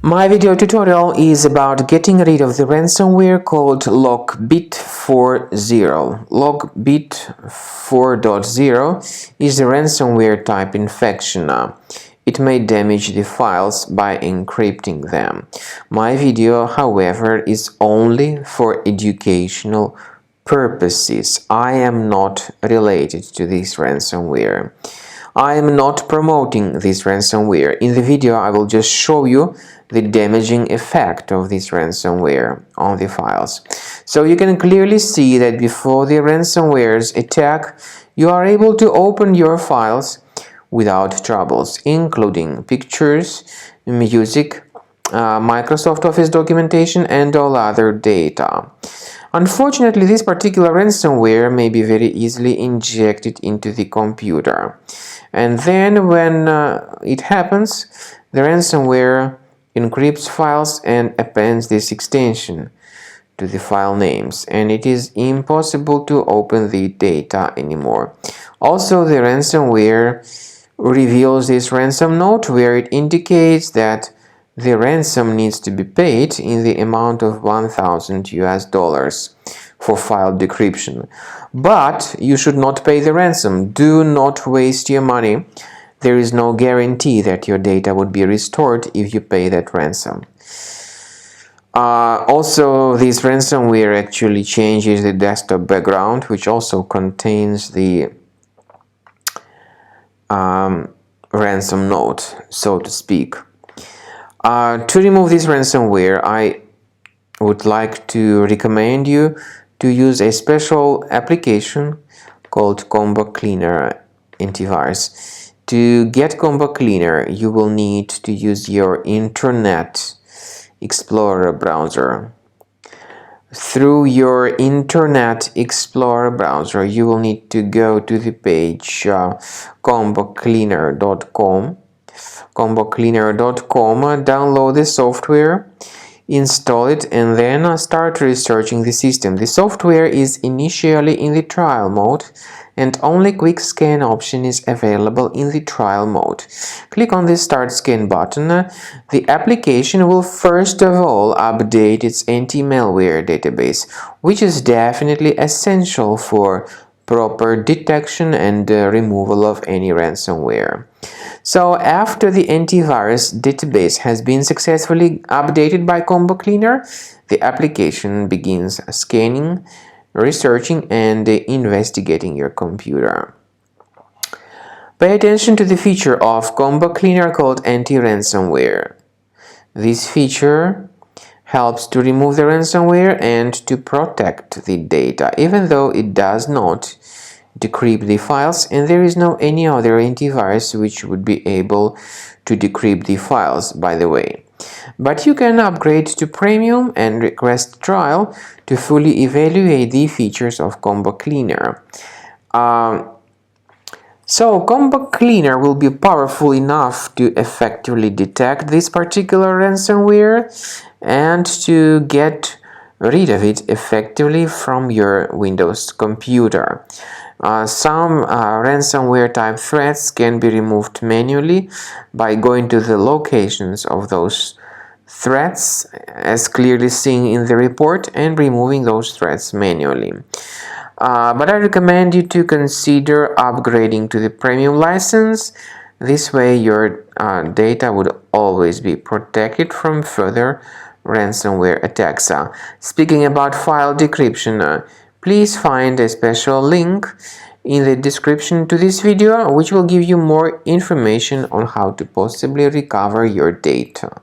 My video tutorial is about getting rid of the ransomware called LockBit 4.0. LockBit 4.0 is a ransomware type infection. It may damage the files by encrypting them. My video, however, is only for educational purposes. I am not related to this ransomware. I am not promoting this ransomware. In the video, I will just show you the damaging effect of this ransomware on the files. So you can clearly see that before the ransomware's attack, you are able to open your files without troubles, including pictures, music, Microsoft Office documentation, and all other data. Unfortunately, this particular ransomware may be very easily injected into the computer. And then when it happens, the ransomware encrypts files and appends this extension to the file names, and it is impossible to open the data anymore. Also, the ransomware reveals this ransom note where it indicates that the ransom needs to be paid in the amount of $1,000 for file decryption. But you should not pay the ransom. Do not waste your money. There is no guarantee that your data would be restored if you pay that ransom. Also, this ransomware actually changes the desktop background, which also contains the ransom note, so to speak. To remove this ransomware, I would like to recommend you to use a special application called Cleaner Antivirus. To get Cleaner, you will need to use your Internet Explorer browser. Through your Internet Explorer browser, you will need to go to the page combocleaner.com. combocleaner.com, download the software, install it, and then start researching the system. The software is initially in the trial mode, and only quick scan option is available in the trial mode. Click on the Start Scan button. The application will first of all update its anti-malware database, which is definitely essential for proper detection and removal of any ransomware. So after the antivirus database has been successfully updated by Cleaner, the application begins scanning, researching, and investigating your computer. Pay attention to the feature of Cleaner called anti-ransomware. This feature helps to remove the ransomware and to protect the data, even though it does not decrypt the files, and there is no any other antivirus which would be able to decrypt the files, by the way. But you can upgrade to Premium and request trial to fully evaluate the features of Cleaner. So Cleaner will be powerful enough to effectively detect this particular ransomware and to get rid of it effectively from your Windows computer. Some ransomware type threats can be removed manually by going to the locations of those threats as clearly seen in the report and removing those threats manually. But I recommend you to consider upgrading to the premium license. This way your data would always be protected from further ransomware attacks. Speaking about file decryption, please find a special link in the description to this video, which will give you more information on how to possibly recover your data.